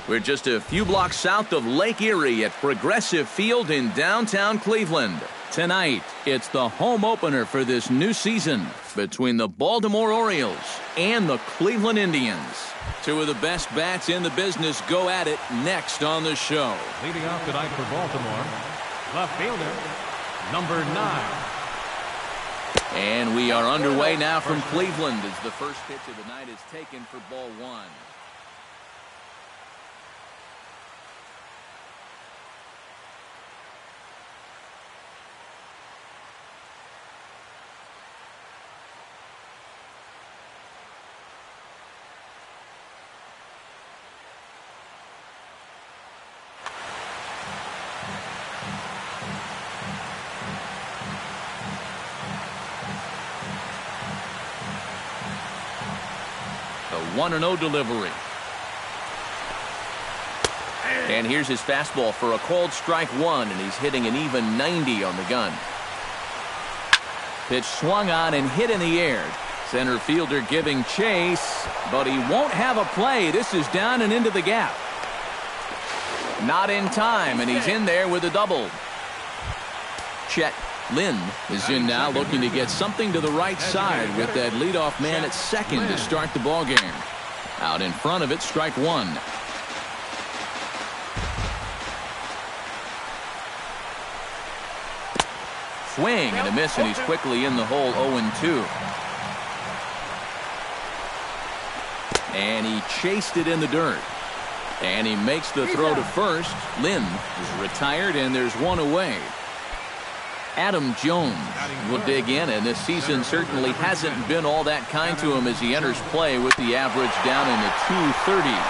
We're just a few blocks south of Lake Erie at Progressive Field in downtown Cleveland. Tonight, it's the home opener for this new season between the Baltimore Orioles and the Cleveland Indians. Two of the best bats in the business go at it next on the show. Leading off tonight for Baltimore, left fielder, number 9. And we are underway now from Cleveland as the first pitch of the night is taken for ball 1. The 1-0 delivery. And here's his fastball for a called strike 1, and he's hitting an even 90 on the gun. Pitch swung on and hit in the air. Center fielder giving chase, but he won't have a play. This is down and into the gap. Not in time, and he's in there with a double. Chet Lynn is in now, looking to get something to the right side with that leadoff man at second to start the ball game. Out in front of it, strike 1. Swing and a miss, and he's quickly in the hole. 0-2. And he chased it in the dirt. And he makes the throw to first. Lynn is retired, and there's one away. Adam Jones will dig in, and this season certainly hasn't been all that kind to him as he enters play with the average down in the 230s.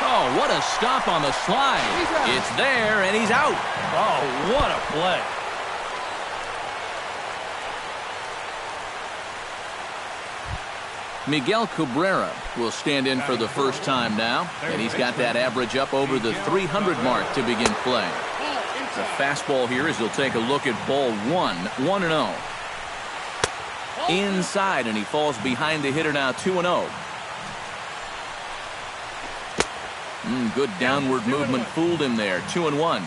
Oh, what a stop on the slide. It's there, and he's out. Oh, what a play. Miguel Cabrera will stand in for the first time now, and he's got that average up over the 300 mark to begin play. The fastball here as he'll take a look at ball 1, 1-0. Inside, and he falls behind the hitter now, 2-0. Good downward movement fooled him there, 2-1.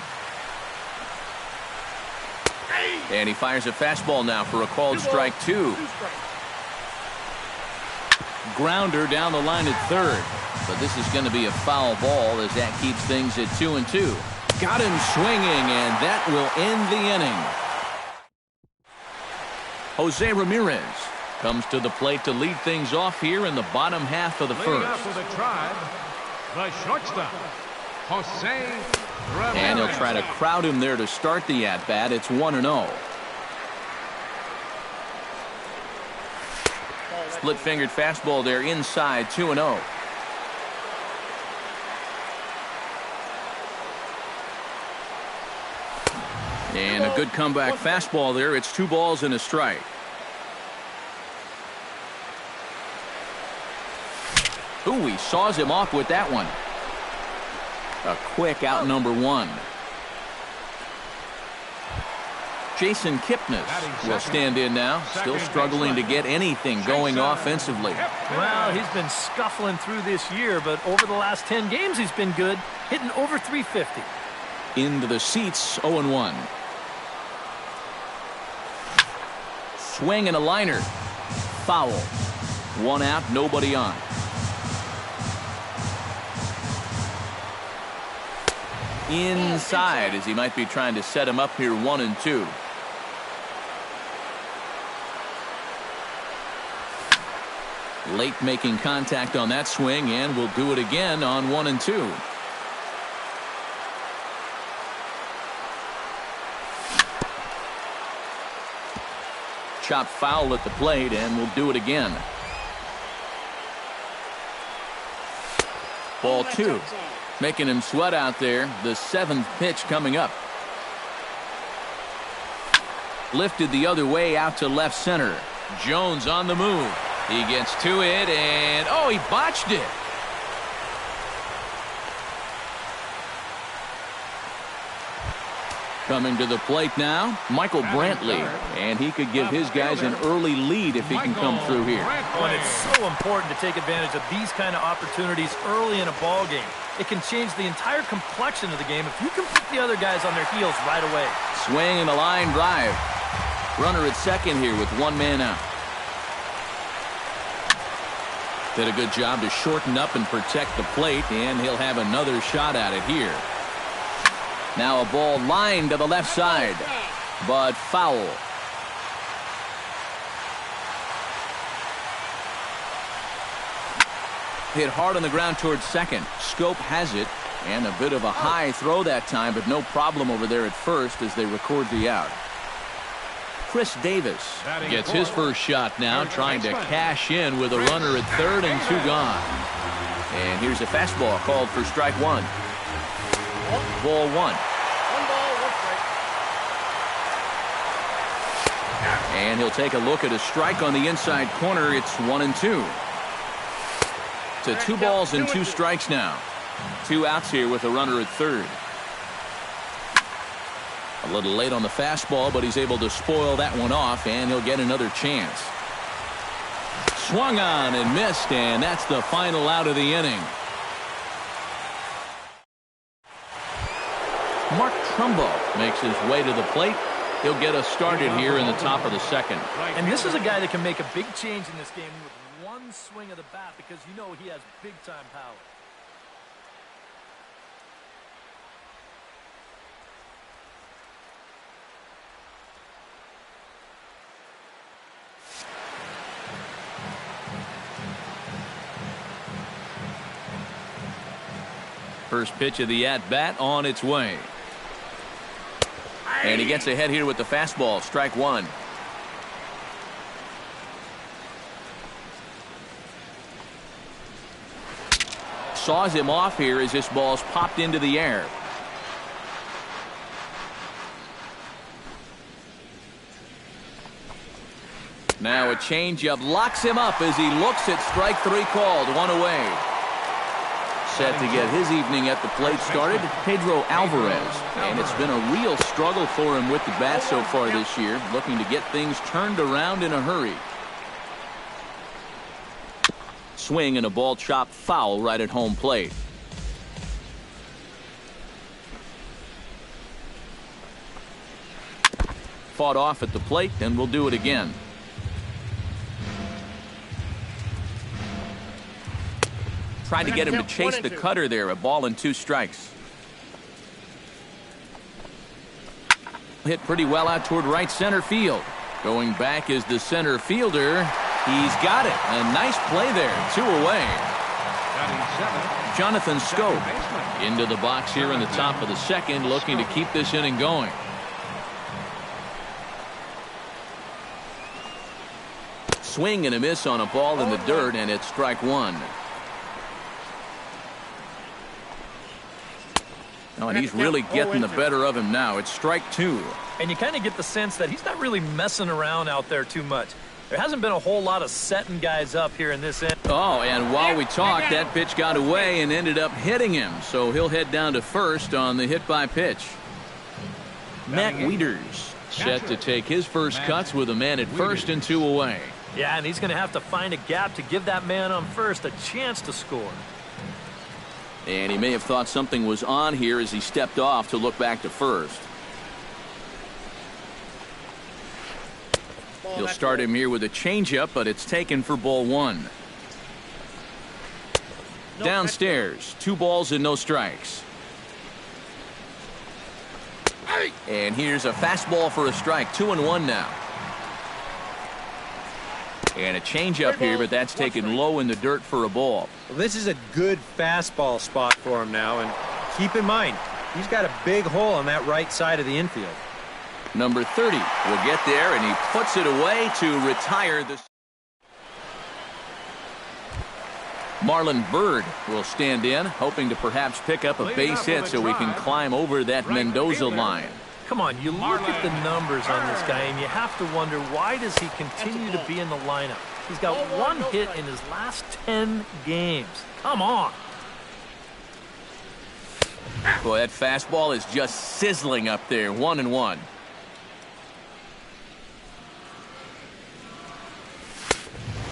And he fires a fastball now for a called strike 2. Grounder down the line at third, but this is going to be a foul ball as that keeps things at 2-2. Got him swinging, and that will end the inning. Jose Ramirez comes to the plate to lead things off here in the bottom half of the first. For the Tribe, the shortstop, Jose Ramirez. And he'll try to crowd him there to start the at-bat. It's 1-0. Split-fingered fastball there inside, 2-0. And a good comeback fastball there. It's 2 balls and a strike. Ooh, he saws him off with that one. A quick out number 1. Jason Kipnis will stand in now, still struggling to get anything going offensively. Well, he's been scuffling through this year, but over the last 10 games he's been good, hitting over 350. Into the seats, 0-1. Swing and a liner. Foul. 1 out, nobody on. Inside as he might be trying to set him up here, 1-2. Late making contact on that swing, and will do it again on 1-2. Chop foul at the plate, and will do it again. Ball 2. Making him sweat out there. The 7th pitch coming up. Lifted the other way out to left center. Jones on the move. He gets to it, and oh, he botched it. Coming to the plate now, Michael Brantley. And he could give his guys an early lead if he can come through here. Oh, and it's so important to take advantage of these kind of opportunities early in a ball game. It can change the entire complexion of the game if you can put the other guys on their heels right away. Swing and a line drive. Runner at second here with one man out. Did a good job to shorten up and protect the plate, and he'll have another shot at it here. Now a ball lined to the left side, but foul. Hit hard on the ground towards second. Scope has it, and a bit of a high throw that time, but no problem over there at first as they record the out. Chris Davis gets his first shot now, trying to cash in with a runner at third and two gone. And here's a fastball called for strike one. Ball one. And he'll take a look at a strike on the inside corner. It's 1-2. To 2 balls and 2 strikes now. 2 outs here with a runner at third. A little late on the fastball, but he's able to spoil that one off, and he'll get another chance. Swung on and missed, and that's the final out of the inning. Mark Trumbo makes his way to the plate. He'll get us started here in the top of the second. And this is a guy that can make a big change in this game with one swing of the bat, because you know he has big-time power. First pitch of the at-bat on its way. And he gets ahead here with the fastball. Strike one. Saws him off here as this ball's popped into the air. Now a changeup locks him up as he looks at strike three called. One away. Set to get his evening at the plate started, Pedro Alvarez. And it's been a real struggle for him with the bat so far this year, looking to get things turned around in a hurry. Swing and a ball chopped foul right at home plate. Fought off at the plate, and we'll do it again. Tried to get him to chase the cutter there. A ball and 2 strikes. Hit pretty well out toward right center field. Going back is the center fielder. He's got it. A nice play there. 2 away. Jonathan Scope into the box here in the top of the second, looking to keep this inning going. Swing and a miss on a ball in the dirt, and it's strike one. Oh, and he's really getting the better of him now. It's strike 2. And you kind of get the sense that he's not really messing around out there too much. There hasn't been a whole lot of setting guys up here in this end. Oh, and while we talked, that pitch got away and ended up hitting him. So he'll head down to first on the hit by pitch. Matt Wieters set to take his first cuts with a man at first and 2 away. Yeah, and he's going to have to find a gap to give that man on first a chance to score. And he may have thought something was on here as he stepped off to look back to first. He'll start him here with a changeup, but it's taken for ball 1. Downstairs, 2 balls and no strikes. And here's a fastball for a strike. 2-1 now. And a changeup here, but that's taken low in the dirt for a ball. Well, this is a good fastball spot for him now, and keep in mind, he's got a big hole on that right side of the infield. Number 30 will get there, and he puts it away to retire the. Marlon Byrd will stand in, hoping to perhaps pick up a base hit so he can climb over that Mendoza line. Come on, you look at the numbers on this guy, and you have to wonder, why does he continue to be in the lineup? He's got 1 hit in his last 10 games. Come on. Boy, that fastball is just sizzling up there. 1-1.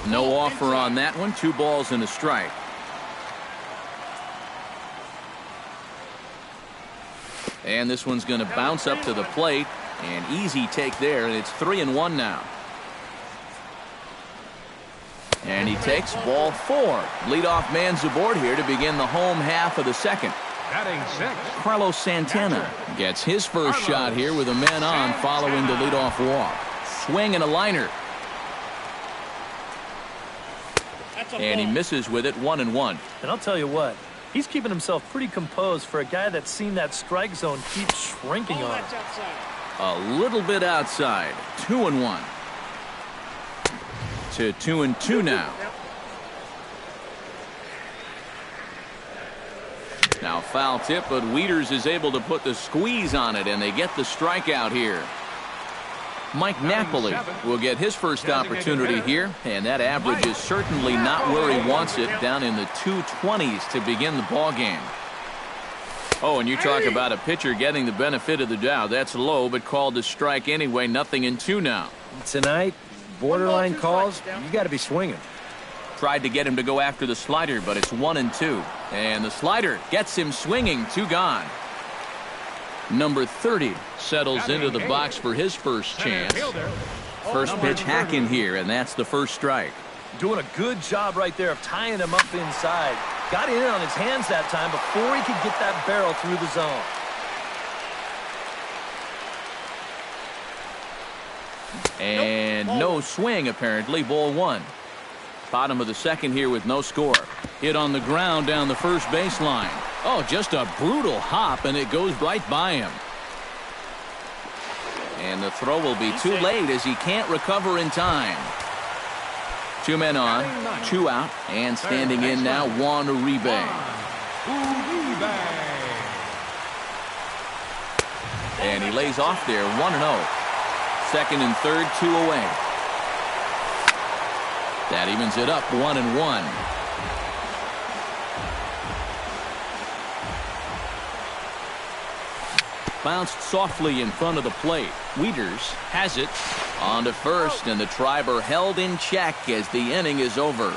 No offer on that one. 2 balls and a strike. And this one's going to bounce up to the plate. An easy take there, and it's 3-1 now. And he takes ball 4. Leadoff man's aboard here to begin the home half of the second. Batting 6. Carlos Santana gets his first shot here with a man on following the leadoff walk. Swing and a liner. And he misses with it. 1-1. And I'll tell you what, he's keeping himself pretty composed for a guy that's seen that strike zone keep shrinking on him. A little bit outside. 2-1. To 2-2 now. Now foul tip, but Wieters is able to put the squeeze on it, and they get the strikeout here. Mike Napoli will get his first opportunity here, and that average is certainly not where he wants it, down in the 220s to begin the ball game. Oh, and you talk about a pitcher getting the benefit of the doubt. That's low, but called to strike anyway. 0-2 now. Tonight, borderline calls, you got to be swinging. Tried to get him to go after the slider, but it's 1-2. And the slider gets him swinging. 2 gone. Number 30 settles into the box for his first chance. First pitch hacking here, and that's the first strike. Doing a good job right there of tying him up inside. Got it in on his hands that time before he could get that barrel through the zone. And no swing, apparently. Ball 1. Bottom of the second here with no score. Hit on the ground down the first baseline. Oh, just a brutal hop, and it goes right by him. And the throw will be too late as he can't recover in time. 2 men on, 2 out, and standing in now, Juan Uribe. And he lays off there, 1-0. Second and third, 2 away. That evens it up, 1-1. Bounced softly in front of the plate. Wieters has it on to first, and the Triber held in check as the inning is over.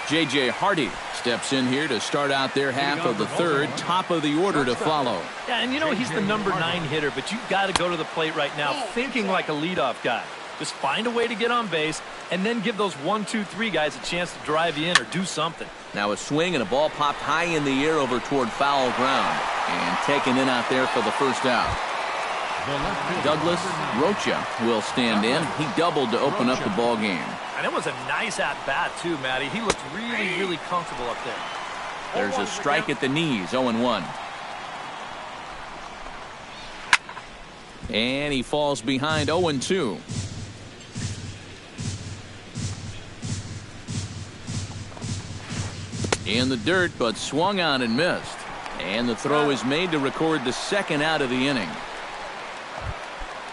J.J. Hardy steps in here to start out their half of the third. Top of the order to follow. Yeah, and you know he's the number 9 hitter, but you've got to go to the plate right now thinking like a leadoff guy. Just find a way to get on base and then give those 1, 2, 3 guys a chance to drive you in or do something. Now a swing and a ball popped high in the air over toward foul ground and taken in out there for the first out. Douglas Rocha will stand in. He doubled to open up the ball game. And it was a nice at-bat too, Matty. He looked really, really comfortable up there. There's a strike at the knees, 0-1. And he falls behind 0-2. In the dirt, but swung on and missed. And the throw is made to record the second out of the inning.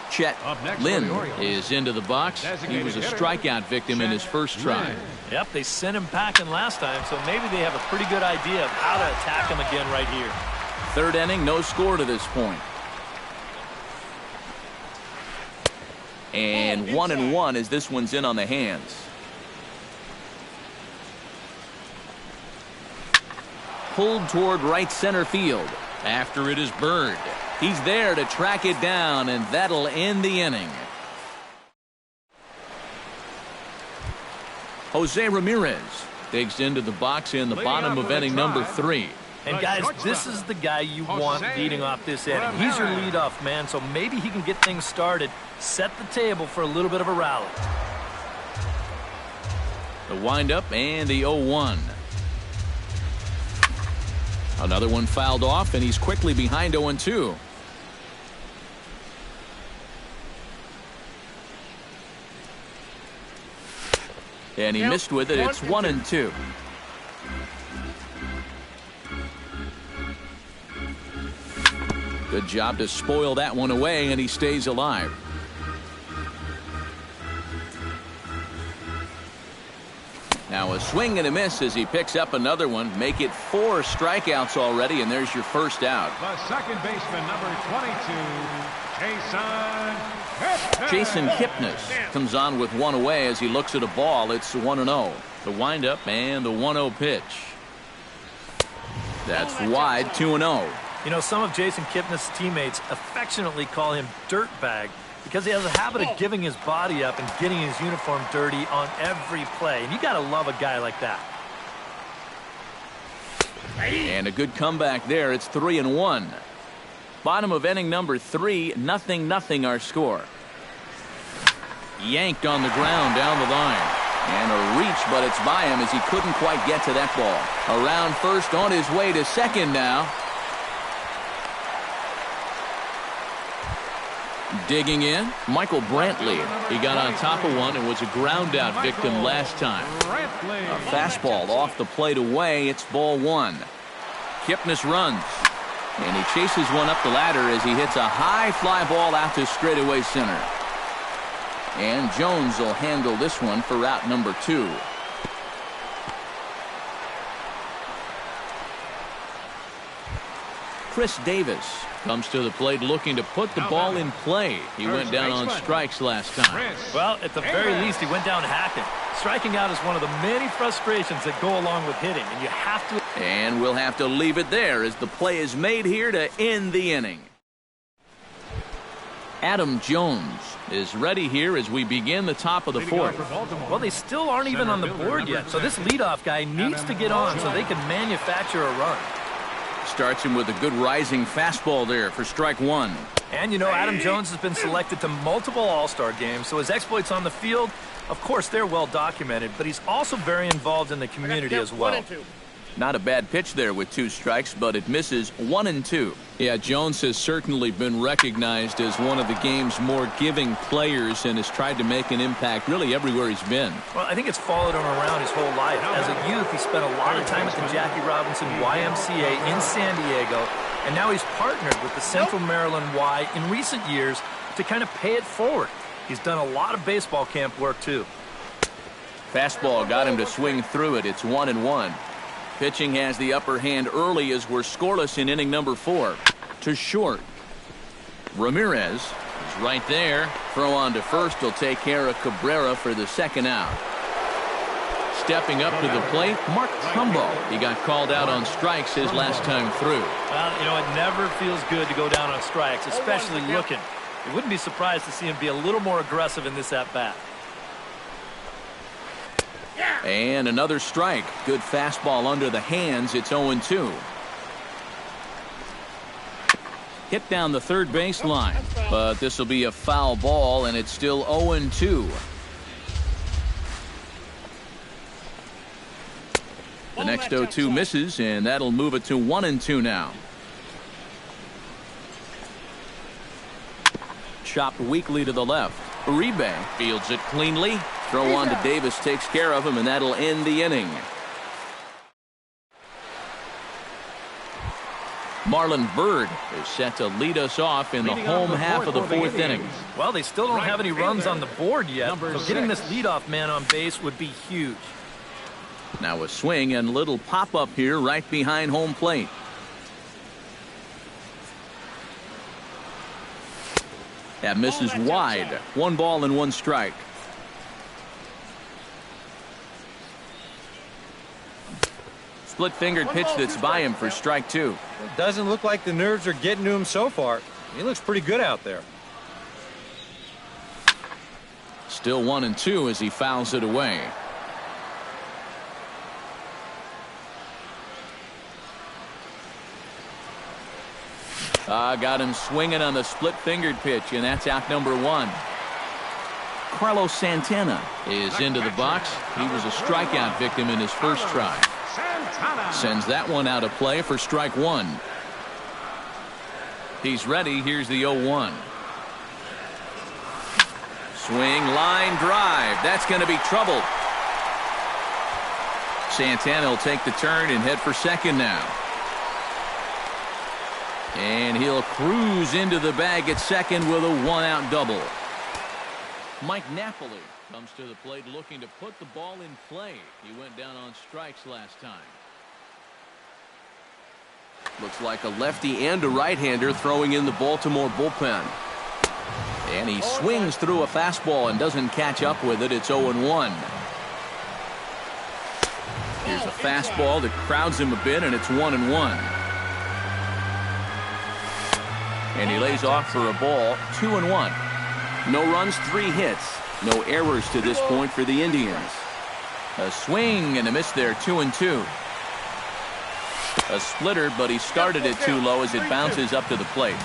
Chet Lynn is into the box. He was a strikeout victim in his first try. Yep, they sent him packing last time, so maybe they have a pretty good idea of how to attack him again right here. Third inning, no score to this point. And 1-1 as this one's in on the hands. Pulled toward right center field after it is burned. He's there to track it down, and that'll end the inning. Jose Ramirez digs into the box in the bottom of inning number 3. And guys, this is the guy you want leading off this inning. He's your leadoff man, so maybe he can get things started, set the table for a little bit of a rally. The windup and the 0-1. Another one fouled off, and he's quickly behind 0-2. And he missed with it. It's 1-2. Good job to spoil that one away, and he stays alive. Now a swing and a miss as he picks up another one. Make it 4 strikeouts already, and there's your first out. The second baseman, number 22, Jason Kipnis comes on with one away as he looks at a ball. It's 1-0. The windup and the 1-0 pitch. That's wide, 2-0. You know, some of Jason Kipnis' teammates affectionately call him Dirtbag because he has a habit of giving his body up and getting his uniform dirty on every play. And you got to love a guy like that. And a good comeback there. It's 3-1. Bottom of inning number 3, 0-0 our score. Yanked on the ground down the line. And a reach, but it's by him as he couldn't quite get to that ball. Around first, on his way to second now. Digging in, Michael Brantley. He got on top of one and was a ground out victim last time. A fastball off the plate away. It's ball 1. Kipnis runs. And he chases one up the ladder as he hits a high fly ball out to straightaway center. And Jones will handle this one for route number 2. Chris Davis comes to the plate looking to put the ball in play. He went down on strikes last time. Well, at the very least, he went down hacking. Striking out is one of the many frustrations that go along with hitting, and you have to. And we'll have to leave it there as the play is made here to end the inning. Adam Jones is ready here as we begin the top of the 4th. Well, they still aren't even on the board yet, so this leadoff guy needs to get on so they can manufacture a run. Starts him with a good rising fastball there for strike 1. And, you know, Adam Jones has been selected to multiple All-Star games, so his exploits on the field, of course, they're well documented, but he's also very involved in the community as well. Not a bad pitch there with 2 strikes, but it misses 1-2. Yeah, Jones has certainly been recognized as one of the game's more giving players and has tried to make an impact really everywhere he's been. Well, I think it's followed him around his whole life. As a youth, he spent a lot of time at the Jackie Robinson YMCA in San Diego, and now he's partnered with the Central Maryland Y in recent years to kind of pay it forward. He's done a lot of baseball camp work, too. Fastball got him to swing through it. It's 1-1. Pitching has the upper hand early as we're scoreless in inning number 4. To short. Ramirez is right there. Throw on to first will take care of Cabrera for the second out. Stepping up to the plate, Mark Trumbo. He got called out on strikes his last time through. Well, you know, it never feels good to go down on strikes, especially looking. You wouldn't be surprised to see him be a little more aggressive in this at-bat. And another strike. Good fastball under the hands. It's 0-2. Hit down the third baseline, but this will be a foul ball, and it's still 0-2. The next 0-2 misses, and that'll move it to 1-2 now. Chopped weakly to the left. Uribe fields it cleanly. Throw on to Davis takes care of him, and that'll end the inning. Marlon Byrd is set to lead us off in the home half of the 4th inning. Well, they still don't have any runs on the board yet, so getting this leadoff man on base would be huge. Now a swing and little pop-up here right behind home plate. That misses wide. 1 ball and 1 strike. Split-fingered pitch that's by him for strike 2. It doesn't look like the nerves are getting to him so far. He looks pretty good out there. Still 1-2 as he fouls it away. Got him swinging on the split-fingered pitch, and that's out number 1. Carlos Santana is into the box. He was a strikeout victim in his first try. Sends that one out of play for strike 1. He's ready. Here's the 0-1. Swing, line drive. That's going to be trouble. Santana will take the turn and head for second now. And he'll cruise into the bag at second with a 1-out double. Mike Napoli Comes to the plate looking to put the ball in play. He went down on strikes last time. Looks like a lefty and a right-hander throwing in the Baltimore bullpen. And he swings through a fastball and doesn't catch up with it. It's 0-1. Here's a fastball that crowds him a bit, and it's 1-1. And he lays off for a ball, 2-1. No runs, 3 hits. No errors to this point for the Indians. A swing and a miss there, 2-2. A splitter, but he started it too low as it bounces up to the plate.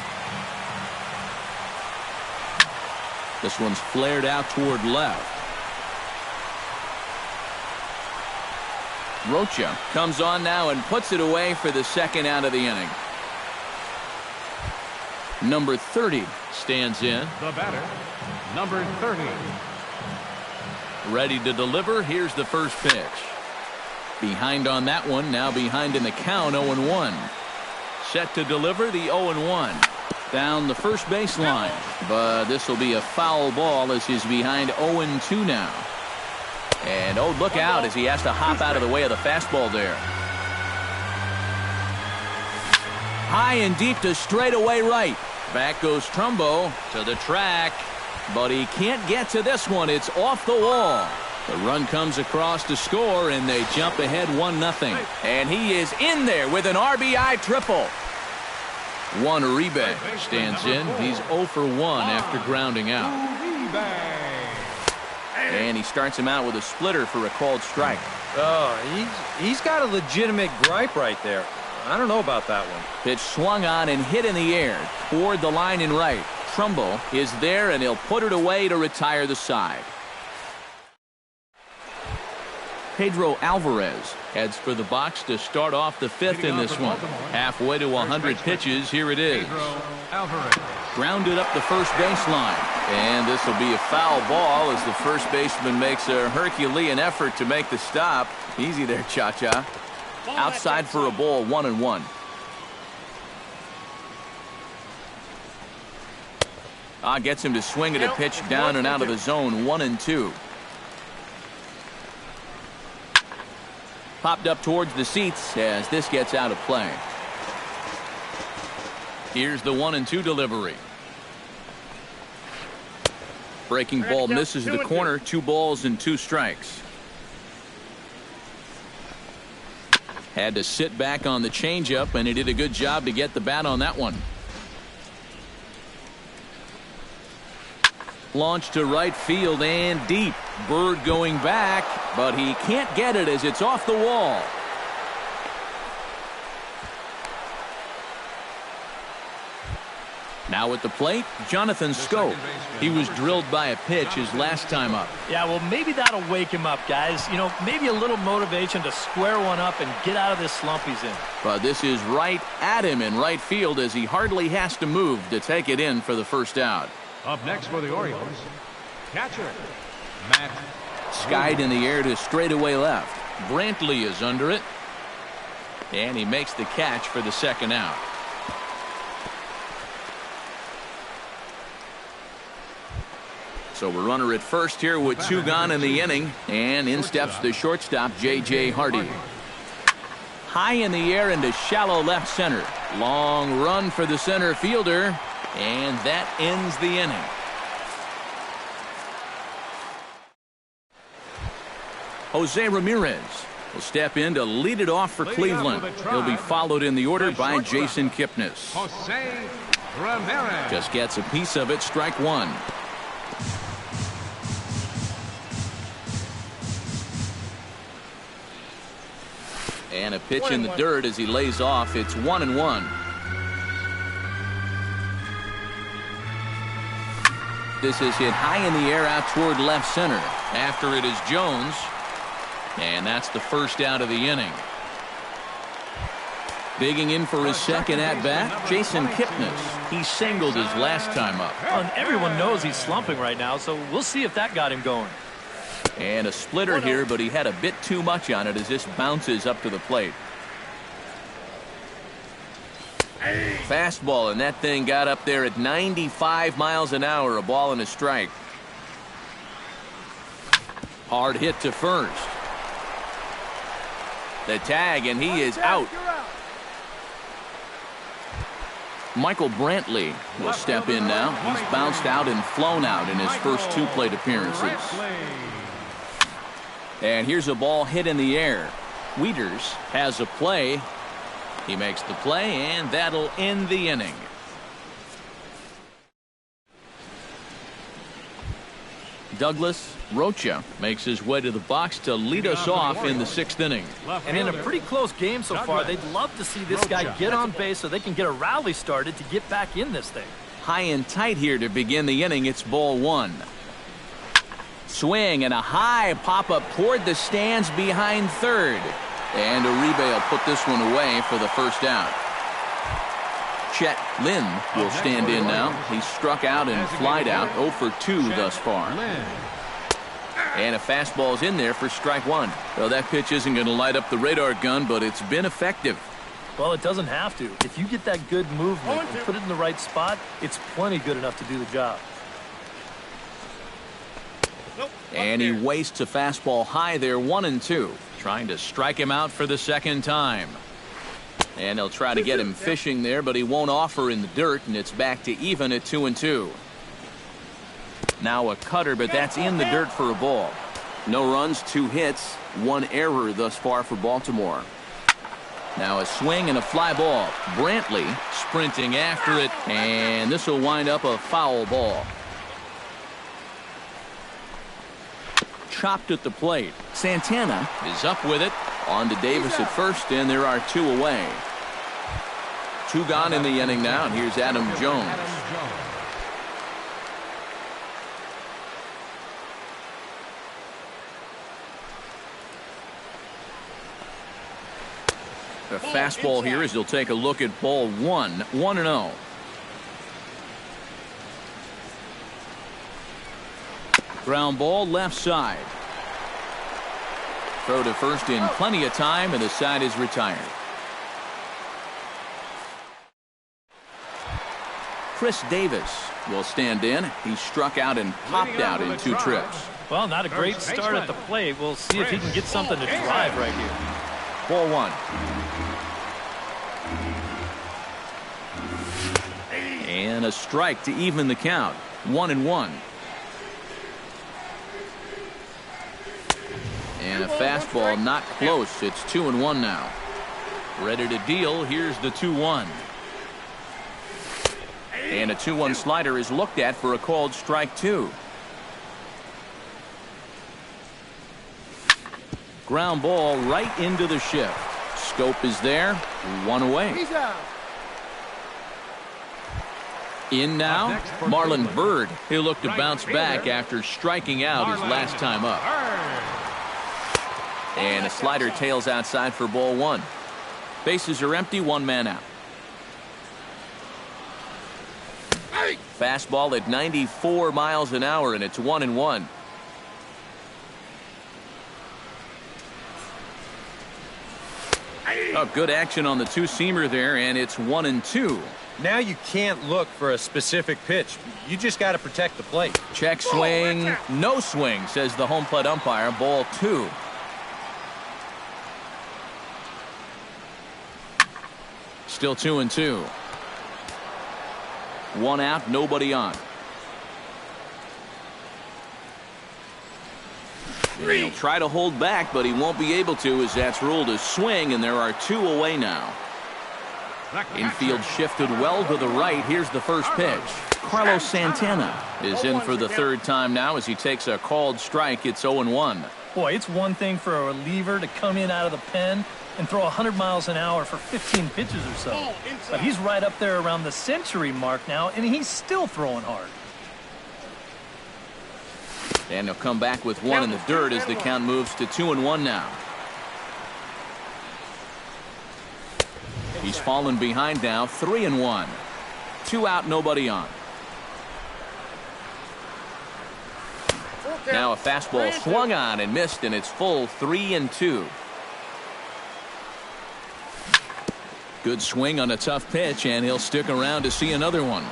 This one's flared out toward left. Rocha comes on now and puts it away for the second out of the inning. Number 30 stands in. The batter, number 30. Ready to deliver. Here's the first pitch. Behind on that one. Now behind in the count, 0-1. Set to deliver the 0-1. Down the first baseline. But this will be a foul ball as he's behind 0-2 now. And oh, look out as he has to hop out of the way of the fastball there. High and deep to straightaway right. Back goes Trumbo to the track. But he can't get to this one. It's off the wall. The run comes across to score, and they jump ahead 1-0. And he is in there with an RBI triple. Juan Uribe stands in. He's 0 for 1 after grounding out. And he starts him out with a splitter for a called strike. Oh, he's got a legitimate gripe right there. I don't know about that one. Pitch swung on and hit in the air toward the line in right. Trumbo is there, and he'll put it away to retire the side. Pedro Alvarez heads for the box to start off the 5th in this one. Halfway to 100 pitches. Here it is. Grounded up the first baseline. And this will be a foul ball as the first baseman makes a Herculean effort to make the stop. Easy there, Cha-Cha. Outside for a ball, 1-1. Gets him to swing at a pitch down and out of the zone, 1-2. Popped up towards the seats as this gets out of play. Here's the 1-2 delivery. Breaking ball misses the corner. 2 balls and 2 strikes. Had to sit back on the changeup, and he did a good job to get the bat on that one. Launched to right field and deep. Bird going back, but he can't get it as it's off the wall. Now at the plate, Jonathan Scope. He was drilled by a pitch his last time up. Yeah, well, maybe that'll wake him up, guys. You know, maybe a little motivation to square one up and get out of this slump he's in. But this is right at him in right field as he hardly has to move to take it in for the first out. Up next for the Orioles, catcher, Matt. Skied in the air to straightaway left. Brantley is under it. And he makes the catch for the second out. So we're runner at first here with 2 gone in the inning. And in steps the shortstop, J.J. Hardy. High in the air into shallow left center. Long run for the center fielder. And that ends the inning. Jose Ramirez will step in to lead it off for Cleveland. He'll be followed in the order by Jason Kipnis. Jose Ramirez. Just gets a piece of it, strike 1. And a pitch in the dirt as he lays off. It's 1-1. This is hit high in the air out toward left center. After it is Jones. And that's the first out of the inning. Digging in for his second at-bat, Jason Kipnis. He singled his last time up. Well, and everyone knows he's slumping right now, so we'll see if that got him going. And a splitter here, but he had a bit too much on it as this bounces up to the plate. Fastball, and that thing got up there at 95 miles an hour, a ball and a strike. Hard hit to first. The tag, and he is out. Michael Brantley will step in now. He's bounced out and flown out in his first 2 plate appearances. And here's a ball hit in the air. Wieters has a play. He makes the play, and that'll end the inning. Douglas Rocha makes his way to the box to lead us off in the 6th inning. And in a pretty close game so far, they'd love to see this guy get on base so they can get a rally started to get back in this thing. High and tight here to begin the inning. It's ball 1. Swing and a high pop-up toward the stands behind third. And Uribe will put this one away for the first out. Chet Lynn will stand in now. He struck out and flied out 0 for 2 thus far. And a fastball's in there for strike 1. Well, that pitch isn't going to light up the radar gun, but it's been effective. Well, it doesn't have to. If you get that good movement and put it in the right spot, it's plenty good enough to do the job. And he wastes a fastball high there, 1-2. Trying to strike him out for the second time. And they'll try to get him fishing there, but he won't offer in the dirt, and it's back to even at 2-2. Now a cutter, but that's in the dirt for a ball. No runs, 2 hits, 1 error thus far for Baltimore. Now a swing and a fly ball. Brantley sprinting after it, and this will wind up a foul ball. Chopped at the plate. Santana is up with it. On to Davis at first, and there are 2 away. 2 gone in the inning now, and here's Adam Jones. A fastball here as he'll take a look at ball 1, 1-0. Ground ball left side. Throw to first in plenty of time, and the side is retired. Chris Davis will stand in. He struck out and popped out in 2 trips. Well, not a great start at the plate. We'll see if he can get something to drive right here. Ball 1. And a strike to even the count. 1-1. And a fastball not close. It's 2-1 now. Ready to deal. Here's the 2-1. And a 2-1 slider is looked at for a called strike 2. Ground ball right into the shift. Scope is there. 1 away. In now, Marlon Byrd. He'll look to bounce back after striking out his last time up. And a slider tails outside for ball 1. Bases are empty, 1 man out. Fastball at 94 miles an hour, and it's 1-1. Oh, good action on the 2-seamer there, and it's 1-2. Now you can't look for a specific pitch. You just got to protect the plate. Check swing, no swing, says the home plate umpire. Ball 2. Still 2-2. 1 out, nobody on. And he'll try to hold back, but he won't be able to, as that's ruled a swing, and there are 2 away now. Infield shifted well to the right. Here's the first pitch. Carlos Santana is in for the 3rd time now as he takes a called strike. It's 0-1. Boy, it's one thing for a reliever to come in out of the pen and throw 100 miles an hour for 15 pitches or so. But he's right up there around the century mark now, and he's still throwing hard. And he'll come back with 1 in the dirt as the count moves to 2-1 now. He's fallen behind now, 3-1. 2 out, nobody on. Now a fastball swung on and missed, and it's full 3-2. Good swing on a tough pitch, and he'll stick around to see another one.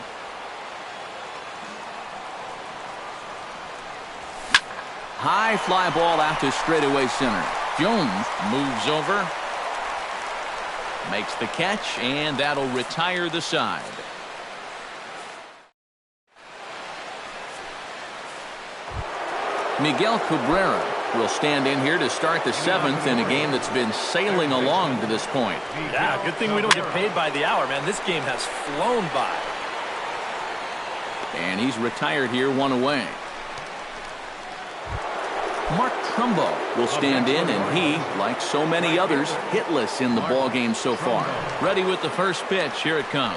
high fly ball out to straightaway center. Jones moves over, makes the catch, and that'll retire the side. Miguel Cabrera will stand in here to start the 7th in a game that's been sailing along to this point. Yeah, good thing we don't get paid by the hour, man. This game has flown by. And he's retired here, 1 away. Mark Trumbo will stand in, and he, like so many others, hitless in the ballgame so far. Ready with the first pitch. Here it comes.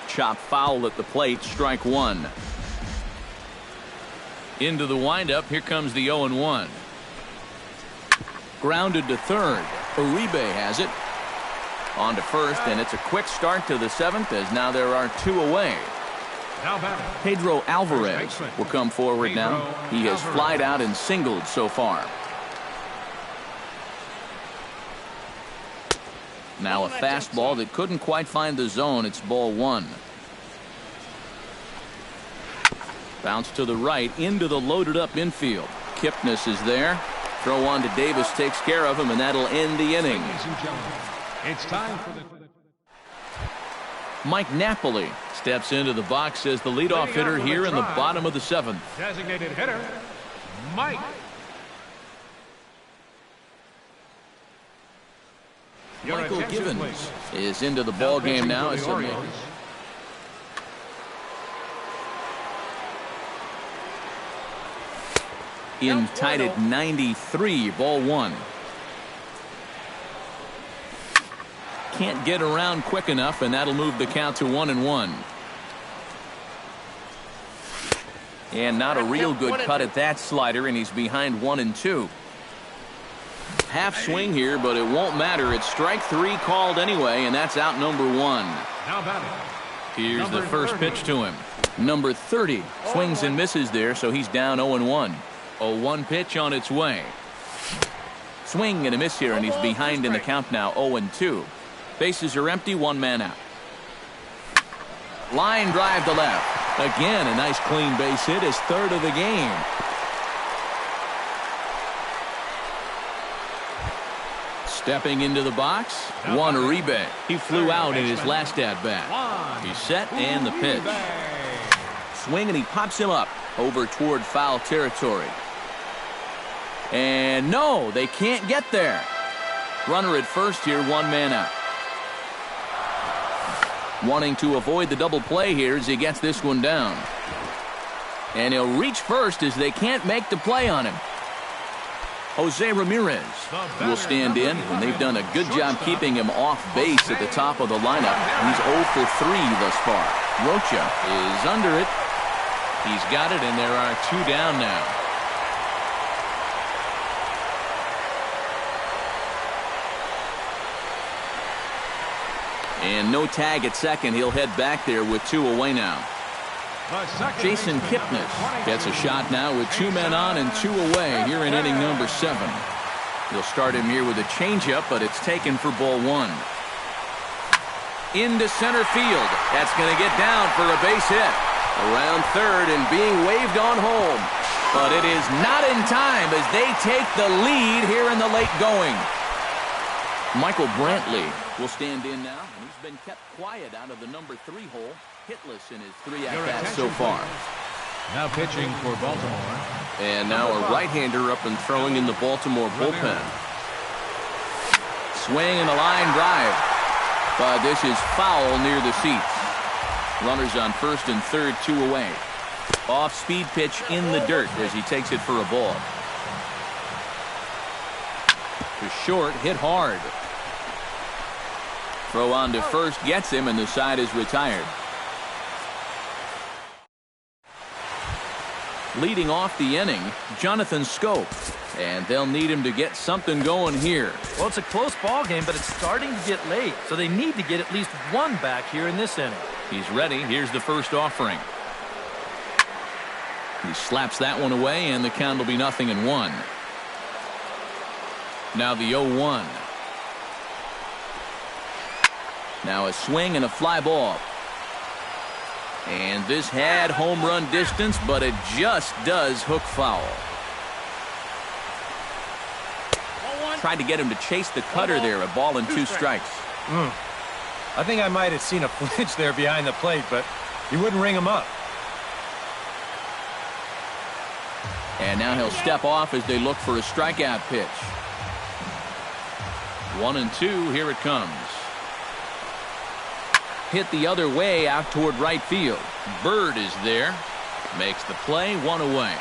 Chop foul at the plate, strike 1. Into the windup. Here comes the 0-1. Grounded to third. Uribe has it. On to first, and it's a quick start to the 7th as now there are 2 away. Pedro Alvarez will come forward now. He has flied out and singled so far. Now a fastball that couldn't quite find the zone. It's ball 1. Bounce to the right into the loaded up infield. Kipnis is there. Throw on to Davis takes care of him, and that'll end the inning. It's time for the Mike Napoli steps into the box as the leadoff hitter here in the bottom of the 7th. designated hitter, Mike. Michael Givens is into the ball game now. As in tied at 93, ball 1. Can't get around quick enough, and that'll move the count to 1-1. And not a real good cut at that slider, and he's behind 1-2. Half swing here, but it won't matter. It's strike 3 called anyway, and that's out number 1. Now batting. Here's the first pitch to him. Number 30 swings and misses there, so he's down 0-1. 0-1 pitch on its way. Swing and a miss here, and he's behind in the count now, 0-2. Bases are empty, 1 man out. Line drive to left. Again, a nice clean base hit, his 3rd of the game. Stepping into the box, Juan Uribe. He flew out in his last at-bat. He's set, and the pitch. Swing, and he pops him up over toward foul territory. And no, they can't get there. Runner at first here, 1 man out. Wanting to avoid the double play here as he gets this one down. And he'll reach first as they can't make the play on him. Jose Ramirez will stand in, and they've done a good job keeping him off base at the top of the lineup. He's 0 for 3 thus far. Rocha is under it. He's got it, and there are 2 down now. And no tag at second. He'll head back there with 2 away now. Jason Kipnis gets a shot now with 2 men on and 2 away here in inning number 7. He'll start him here with a changeup, but it's taken for ball 1. Into center field. That's going to get down for a base hit. Around third and being waved on home. But it is not in time as they take the lead here in the late going. Michael Brantley will stand in now, and he's been kept quiet out of the number 3 hole, hitless in his 3 at-bats so far. Now pitching for Baltimore. And now a right-hander up and throwing in the Baltimore bullpen. Swing and a line drive, but this is foul near the seats. Runners on first and third, 2 away. Off-speed pitch in the dirt as he takes it for a ball. To short, hit hard. Throw on to first, gets him, and the side is retired. Leading off the inning, Jonathan Scope. And they'll need him to get something going here. Well, it's a close ball game, but it's starting to get late, so they need to get at least 1 back here in this inning. He's ready. Here's the first offering. He slaps that one away, and the count will be 0-1. Now the 0-1. Now a swing and a fly ball. And this had home run distance, but it just does hook foul. Tried to get him to chase the cutter there, a ball and 2 strikes. I think I might have seen a flinch there behind the plate, but he wouldn't ring him up. And now he'll step off as they look for a strikeout pitch. 1-2, here it comes. Hit the other way out toward right field. Bird is there. Makes the play, 1 away.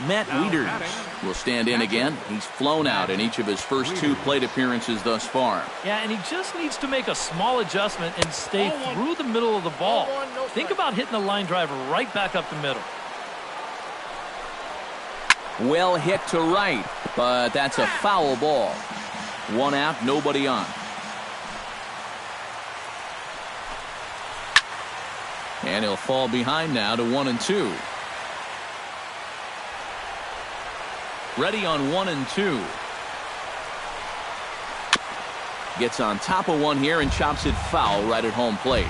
Matt Wieters will stand in again. He's flown out in each of his first 2 plate appearances thus far. Yeah, and he just needs to make a small adjustment and stay through the middle of the ball. Think about hitting a line drive right back up the middle. Well hit to right, but that's a foul ball. 1 out, nobody on. And he'll fall behind now to 1-2. Ready on 1-2. Gets on top of one here and chops it foul right at home plate.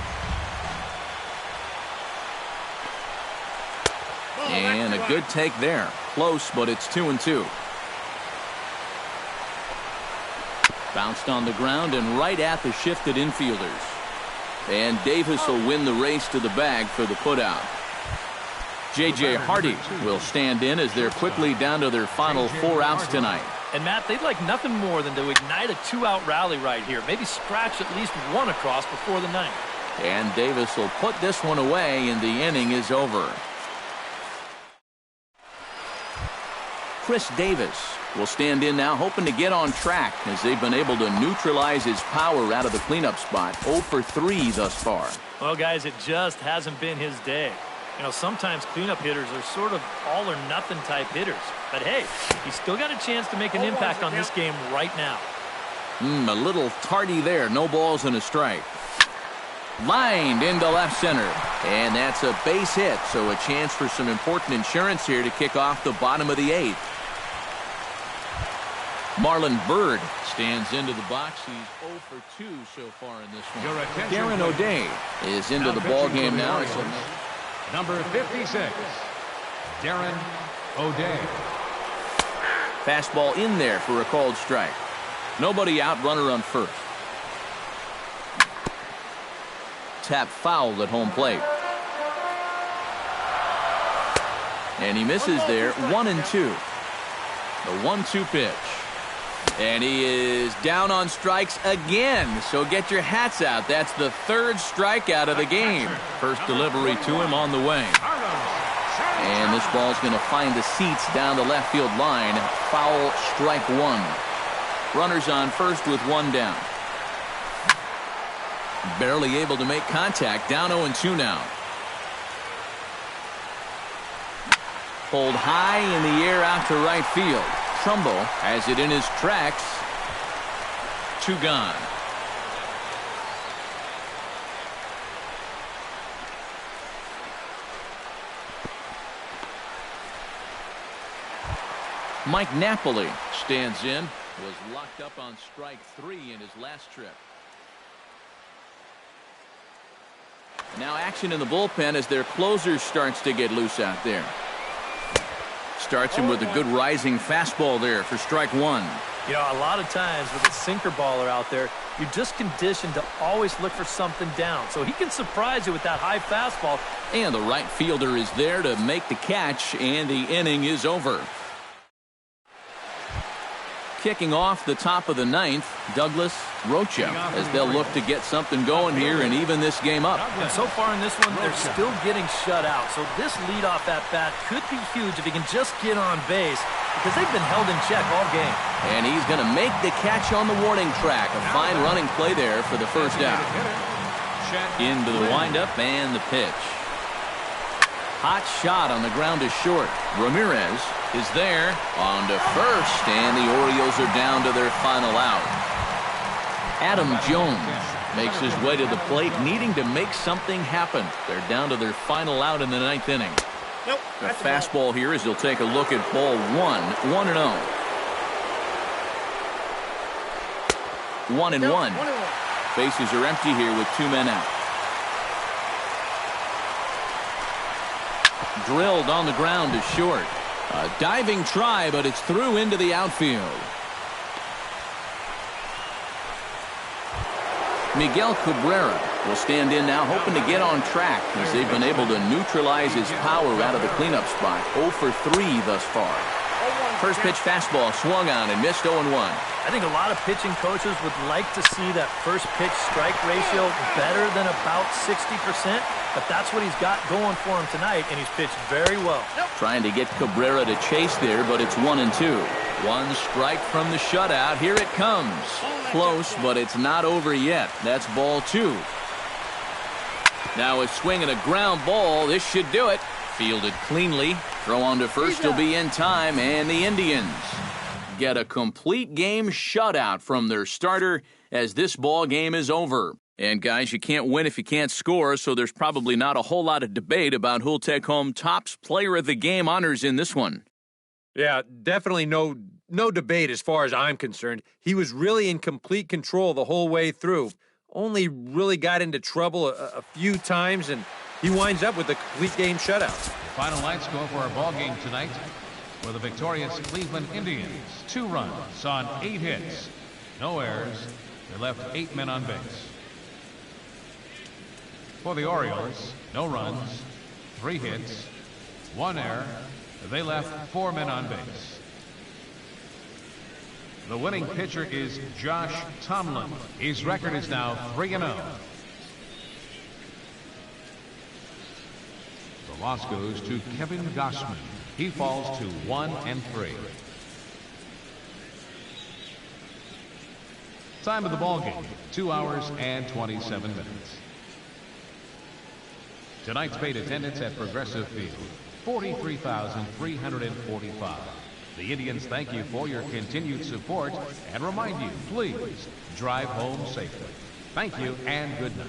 And a good take there. Close, but it's 2-2. Bounced on the ground and right at the shifted infielders. And Davis will win the race to the bag for the putout. J.J. Hardy will stand in as they're quickly down to their final 4 outs tonight. And Matt, they'd like nothing more than to ignite a 2-out rally right here. Maybe scratch at least 1 across before the 9th. And Davis will put this one away, and the inning is over. Chris Davis will stand in now, hoping to get on track as they've been able to neutralize his power out of the cleanup spot. 0 for 3 thus far. Well, guys, it just hasn't been his day. You know, sometimes cleanup hitters are sort of all-or-nothing type hitters. But, hey, he's still got a chance to make an impact on this game right now. A little tardy there. No balls and a strike. Lined into left center. And that's a base hit, so a chance for some important insurance here to kick off the bottom of the 8th. Marlon Byrd stands into the box. He's 0 for 2 so far in this one. Darren O'Day is into the ball game now. Number 56, Darren O'Day. Fastball in there for a called strike. Nobody out, runner on first. Tap fouled at home plate. And he misses there. 1-2. The 1-2 pitch. And he is down on strikes again. So get your hats out. That's the 3rd strikeout of the game. First delivery to him on the way. And this ball's going to find the seats down the left field line. Foul, strike 1. Runners on first with 1 down. Barely able to make contact. Down 0-2 now. Pulled high in the air out to right field. Trumbo has it in his tracks. 2 gone. Mike Napoli stands in. Was locked up on strike 3 in his last trip. Now action in the bullpen as their closer starts to get loose out there. Starts him with a good rising fastball there for strike 1. You know, a lot of times with a sinker baller out there, you're just conditioned to always look for something down. So he can surprise you with that high fastball. And the right fielder is there to make the catch, and the inning is over. Kicking off the top of the 9th, Douglas Rocha, as they'll look to get something going here and even this game up. And so far in this one, they're still getting shut out. So this leadoff at-bat could be huge if he can just get on base, because they've been held in check all game. And he's going to make the catch on the warning track. A fine running play there for the first out. Into the windup and the pitch. Hot shot on the ground is short. Ramirez is there on to first, and the Orioles are down to their final out. Adam Jones makes his way to the plate, needing to make something happen. They're down to their final out in the 9th inning. The fastball here as he'll take a look at ball 1, 1-0. 1-1. Bases are empty here with 2 men out. drilled on the ground to short. A diving try, but it's through into the outfield. Miguel Cabrera will stand in now, hoping to get on track as they've been able to neutralize his power out of the cleanup spot. 0 for 3 thus far. First pitch fastball swung on and missed 0-1. I think a lot of pitching coaches would like to see that first pitch strike ratio better than about 60%, but that's what he's got going for him tonight, and he's pitched very well. Trying to get Cabrera to chase there, but it's 1-2. One strike from the shutout. Here it comes. Close, but it's not over yet. That's ball 2. Now a swing and a ground ball. This should do it. Fielded cleanly. Throw on to first will be in time, and the Indians get a complete game shutout from their starter as this ball game is over. And guys, you can't win if you can't score, so there's probably not a whole lot of debate about who'll take home Topps Player of the Game honors in this one. Yeah, definitely no debate as far as I'm concerned. He was really in complete control the whole way through. Only really got into trouble a few times, and he winds up with a complete game shutout. Final line score for our ball game tonight for the victorious Cleveland Indians. 2 runs on 8 hits. No errors. They left 8 men on base. For the Orioles, no runs, 3 hits, 1 error. They left 4 men on base. The winning pitcher is Josh Tomlin. His record is now 3-0. The loss goes to Kevin Gossman. He falls to 1-3. Time of the ball game, 2 hours and 27 minutes. Tonight's paid attendance at Progressive Field, 43,345. The Indians thank you for your continued support and remind you, please drive home safely. Thank you and good night.